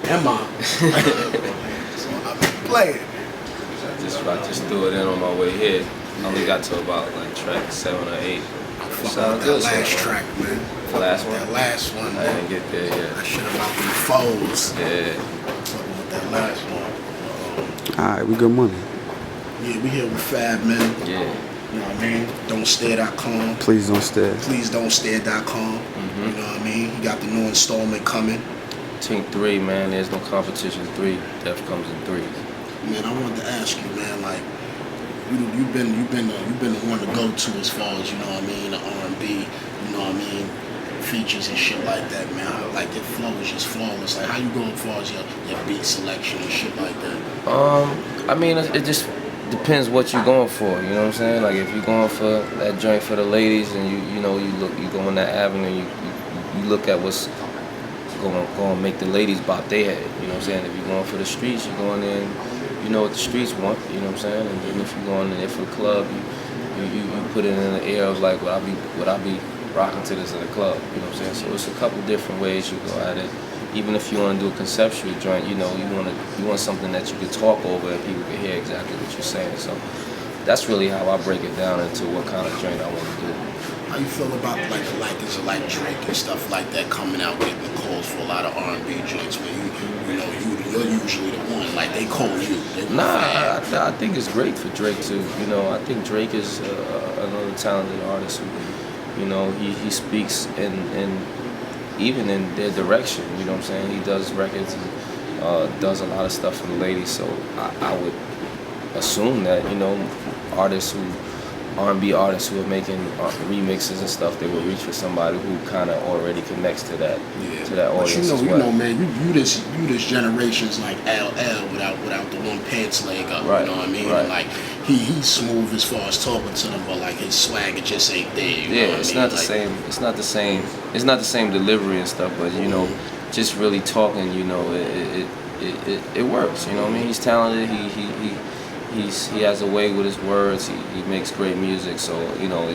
Am I? So I've been playing. I just threw it in on my way here. I only got to about like track 7 or 8. Sound good. That last track, man. The last one? That last one, man. I didn't get there yet. That shit about them foes. Yeah. Fucking with that last one. Alright, we good money. Yeah, we here with Fab, man. Yeah. You know what I mean? Don'tStare.com. Please don't stare. Please Don'tStare.com. You know what I mean? You got the new installment coming. Team 3, man. There's no competition. 3. Death comes in 3s. Man, I wanted to ask you, man, like, you've been the one to go to as far as, you know what I mean, the R&B, you know what I mean, features and shit like that, man. Like, their flow is just flawless. Like, how you go as far as your beat selection and shit like that? I mean, it just depends what you're going for. You know what I'm saying? Like, if you're going for that joint for the ladies, and you go in that avenue, you look at what's going to make the ladies bop their head. You know what I'm saying? If you're going for the streets, you're going in. You know what the streets want, you know what I'm saying? And then if you're going in there for the club, you put it in the air of like, would I be rocking to this in the club, you know what I'm saying? So it's a couple different ways you go at it. Even if you want to do a conceptual joint, you know, you want something that you can talk over and people can hear exactly what you're saying. So that's really how I break it down into what kind of joint I want to do. How you feel about like the likers of like Drake and stuff like that coming out getting the calls for a lot of R&B joints where you're usually the one, like they call you. I think it's great for Drake too. You know, I think Drake is another talented artist who, you know, he speaks in even in their direction. You know what I'm saying? He does records and does a lot of stuff for the ladies. So I would assume that, you know, R&B artists who are making remixes and stuff, they will reach for somebody who kind of already connects to that audience. But you know, man, you this generation's like LL without the one pants leg up. Right. You know what I mean? Right. Like he's smooth as far as talking to them, but like his swagger just ain't there. You know what it's I mean? not the same. It's not the same. It's not the same delivery and stuff. But you know, just really talking, you know, it works. You know what I mean? He's talented. He has a way with his words. He makes great music. So you know,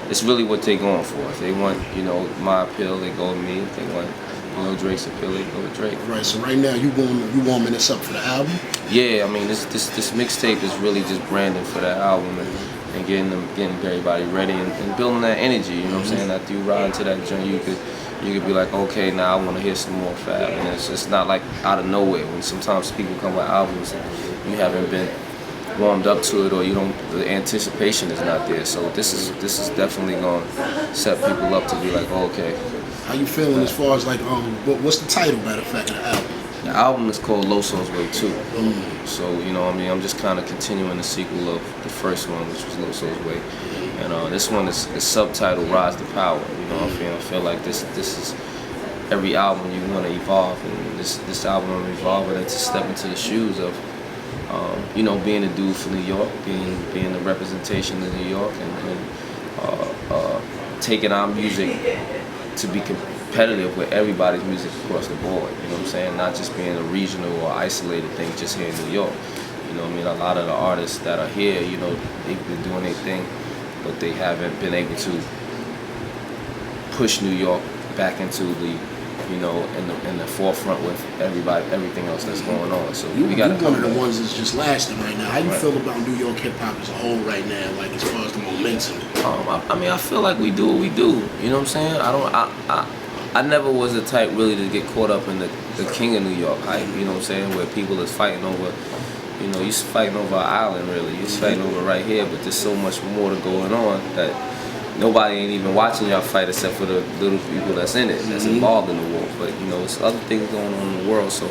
it's really what they're going for. If they want, you know, my appeal, they go with me. If they want, you know, Drake's appeal, they go with Drake. Right. So right now, you warming this up for the album? Yeah. I mean, this mixtape is really just branding for that album and getting everybody ready and building that energy. You know what I'm saying? After you ride into that joint, you could be like, okay, now I want to hear some more Fab, and it's not like out of nowhere. When sometimes people come with albums and you haven't been warmed up to it, or the anticipation is not there. So this is definitely going to set people up to be like, oh, okay. How you feeling as far as like what's the title, matter of fact, of the album? The album is called Loso's Way 2. So you know, I mean, I'm just kind of continuing the sequel of the first one, which was Loso's Way, and this one is subtitled Rise to Power. You know, I feel like this is every album you want to evolve, and this album I'm evolving into step into the shoes of. You know, being a dude from New York, being the representation of New York, and taking our music to be competitive with everybody's music across the board. You know what I'm saying? Not just being a regional or isolated thing just here in New York. You know what I mean? A lot of the artists that are here, you know, they've been doing their thing, but they haven't been able to push New York back into the, you know, in the forefront with everything else that's going on. So we got one of the ones that's just lasting right now. How you feel about New York hip hop as a whole right now, like as far as the momentum? I mean, I feel like we do what we do. You know what I'm saying? I never was the type really to get caught up in the king of New York hype. You know what I'm saying? Where people is fighting over, you know, you're fighting over an island really. You're fighting over right here, but there's so much more going on that nobody ain't even watching y'all fight except for the little people that's in it, that's involved in the war. But you know, it's other things going on in the world. So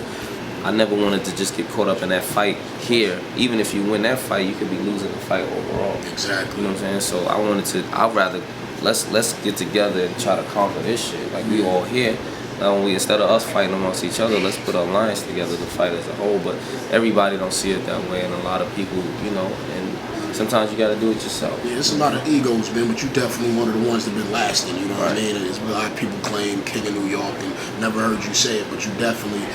I never wanted to just get caught up in that fight here. Even if you win that fight, you could be losing the fight overall. Exactly. You know what I'm saying? So I'd rather let's get together and try to conquer this shit. Like we all here. Not only instead of us fighting amongst each other, let's put our alliance together to fight as a whole. But everybody don't see it that way, and a lot of people, you know, and sometimes you got to do it yourself. Yeah, it's a lot of egos, man, but you definitely one of the ones that been lasting, you know what I mean? And it's a lot of people claim King of New York and never heard you say it, but you definitely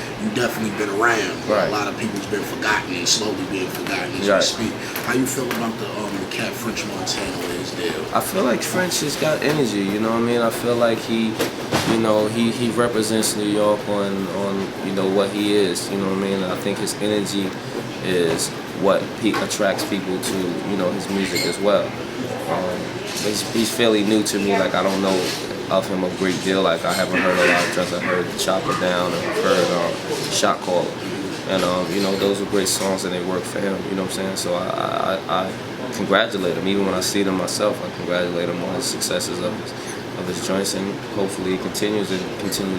been around. Right. A lot of people's been forgotten and slowly being forgotten as we speak. How you feel about the cat French Montana and his deal? I feel like French has got energy, you know what I mean? I feel like he you know, he represents New York on you know what he is. You know what I mean? I think his energy is what attracts people to, you know, his music as well. He's fairly new to me. Like, I don't know of him a great deal. Like, I haven't heard a lot of tracks. I heard Chopper Down and I've heard Shot Caller. And you know, those are great songs and they work for him. You know what I'm saying? So I congratulate him. Even when I see them myself, I congratulate him on his successes of his joints, and hopefully it continues to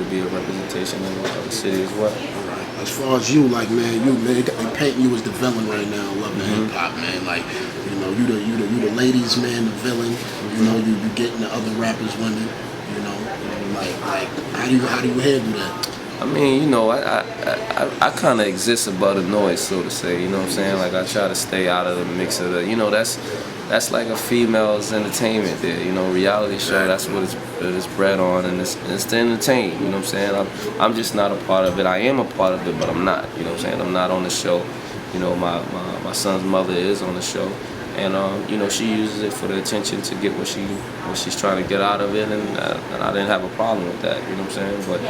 be a representation of the city as well. Right. As far as you, like, man, they paint you as the villain right now. Love the hip hop, man. Like, you know, you the ladies' man, the villain. You know, you getting the other rappers' women. You know, like how do you handle that? I mean, you know, I kind of exist above the noise, so to say. You know what I'm saying? Like, I try to stay out of the mix of the, you know, that's like a female's entertainment there. You know, reality show, that's what it's bred on, and it's to entertain. You know what I'm saying? I'm just not a part of it. I am a part of it, but I'm not. You know what I'm saying? I'm not on the show. You know, my son's mother is on the show. And you know, she uses it for the attention to get what she's trying to get out of it, and I didn't have a problem with that. You know what I'm saying? But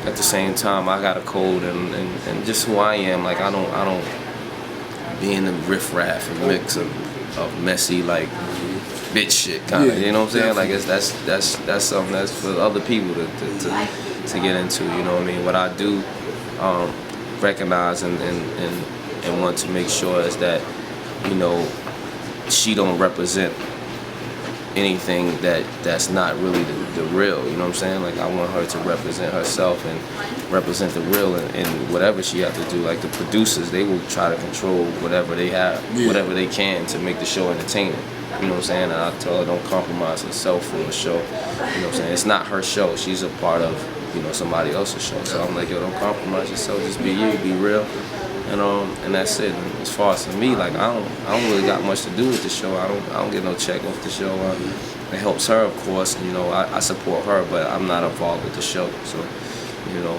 at the same time, I got a code and just who I am. Like, I don't be in the riff-raff and mix of messy, like, bitch shit kind of. You know what I'm saying? Like, that's something that's for other people to get into. You know what I mean? What I do recognize and want to make sure is that, you know, she don't represent anything that's not really the real, you know what I'm saying? Like, I want her to represent herself and represent the real in whatever she has to do. Like, the producers, they will try to control whatever they have, whatever they can to make the show entertaining. You know what I'm saying? And I tell her don't compromise herself for a show. You know what I'm saying? It's not her show. She's a part of, you know, somebody else's show. So I'm like, yo, don't compromise yourself. Just be you, be real. And that's it. And as far as for me, like, I don't really got much to do with the show. I don't get no check off the show. It helps her, of course. And, you know, I support her, but I'm not involved with the show. So, you know,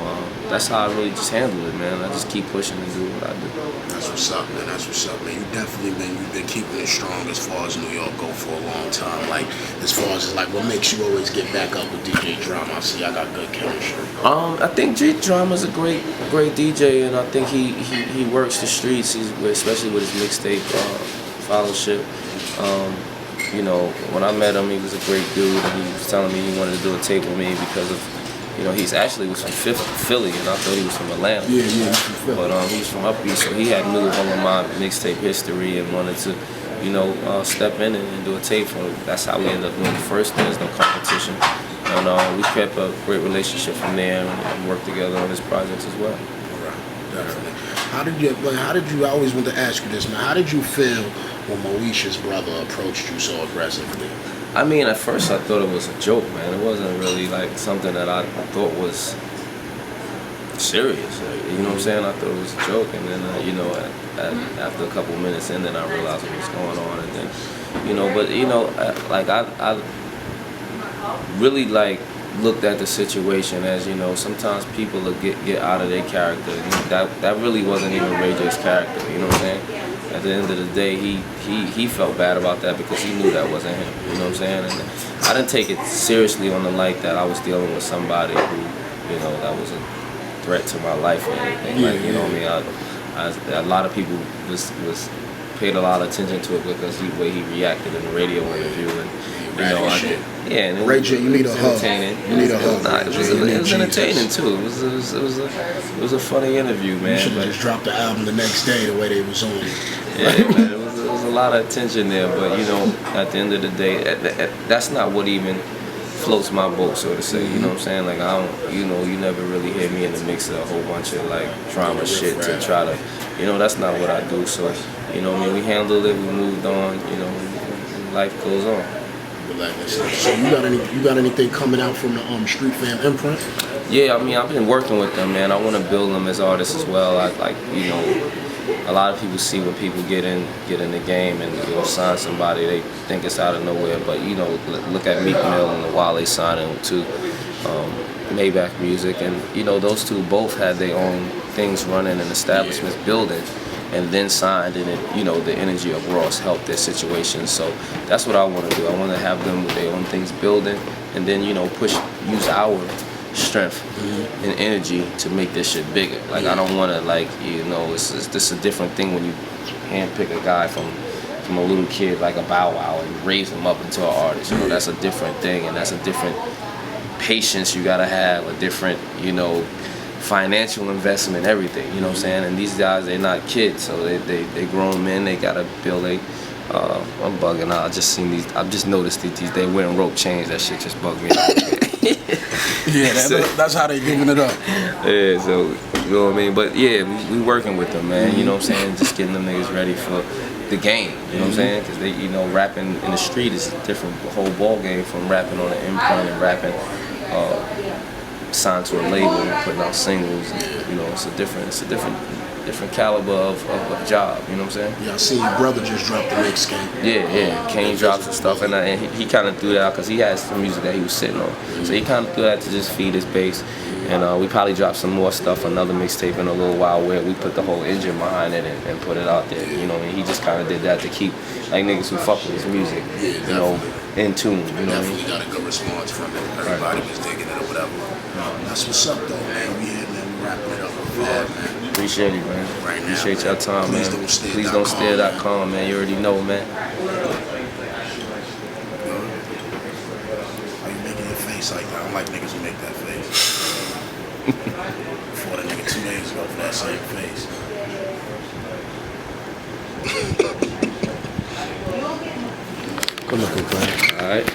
that's how I really just handle it, man. I just keep pushing and do what I do. That's what's up, man. That's what's up, man. You definitely you've been keeping it strong as far as New York go for a long time. Like, as far as like what makes you always get back up with DJ Drama. I see I got good chemistry. I think Drama's a great DJ, and I think he works the streets. Especially with his mixtape Fellowship. You know, when I met him, he was a great dude, and he was telling me he wanted to do a tape with me because of, you know, he's actually was from Philly, and I thought he was from Atlanta. Yeah, he's from Philly. But he's from up east, so he had knew all of my mixtape history and wanted to, you know, step in and do a tape for him. That's how we ended up doing the first There's No Competition. And we kept a great relationship from there and worked together on his projects as well. All right, definitely. How did you, I always want to ask you this, man, how did you feel when Moesha's brother approached you so aggressively? I mean, at first I thought it was a joke, man. It wasn't really like something that I thought was serious. You know what I'm saying? I thought it was a joke, and then you know, after a couple minutes in, then I realized what was going on, and then, you know, but you know, like I really like looked at the situation as, you know, sometimes people will get out of their character. You know, that really wasn't even Ray J's character. You know what I'm saying? At the end of the day, he felt bad about that because he knew that wasn't him. You know what I'm saying? And I didn't take it seriously on the light that I was dealing with somebody who, you know, that was a threat to my life or anything. Like, you know what I mean? A lot of people was paid a lot of attention to it because the way he reacted in the radio interview, and you know, and Ray J, you need a hug. You need a hug. It was entertaining too. It was a funny interview, man. You should have just dropped the album the next day the way they was on. Yeah, man, it was a lot of attention there, but you know, at the end of the day, that's not what even floats my boat, so to say. You know what I'm saying? Like, I don't, you know, you never really hear me in the mix of a whole bunch of like drama shit to try to, you know, that's not what I do. So, you know, I mean, we handled it, we moved on, you know, and life goes on. So you got anything coming out from the Street Fam imprint? Yeah, I mean, I've been working with them, man. I want to build them as artists as well. Like, you know, a lot of people see when people get in the game and, you know, sign somebody, they think it's out of nowhere. But, you know, look at Meek Mill and Wale signing to Maybach Music, and, you know, those two both had their own things running and establishments building, and then signed, and it, you know, the energy of Ross helped their situation. So that's what I want to do. I want to have them with their own things building, and then, you know, use our strength and energy to make this shit bigger. Like I don't want to it's a different thing when you handpick a guy from a little kid like a Bow Wow and raise him up into an artist. You know, that's a different thing, and that's a different patience you gotta have, a different, financial investment, everything. You know what I'm saying? And these guys, they're not kids, so they grown men. They gotta build I'm bugging out. I've just noticed these they wearing rope chains. That shit just bugged me out. Yeah, that's how they giving it up. Yeah, so you know what I mean. But yeah, we working with them, man. You know what I'm saying? Just getting them niggas ready for the game. You know what I'm saying? Because they, rapping in the street is a different whole ball game from rapping on an imprint and rapping signed to a label and putting out singles. And, it's a different caliber of job. You know what I'm saying? Yeah, I see your brother just dropped the mixtape. Yeah. Kane dropped some stuff, and he kind of threw that out because he had some music that he was sitting on. So he kind of threw that to just feed his base. And we probably dropped some more stuff, another mixtape in a little while where we put the whole engine behind it and put it out there. And he just kind of did that to keep like niggas who fuck with his music, in tune. Definitely got a good response from it. Everybody was digging it or whatever. That's what's up though, man. We here, man. We wrapping it up. Man. Appreciate it, man. Right now, appreciate your time, Please man. Don't Stare. Please don't stare.com, man. You already know, man. Why you making your face like that? I don't like niggas who make that face. Before that nigga 2 days ago for that same face. Good looking, bro. All right.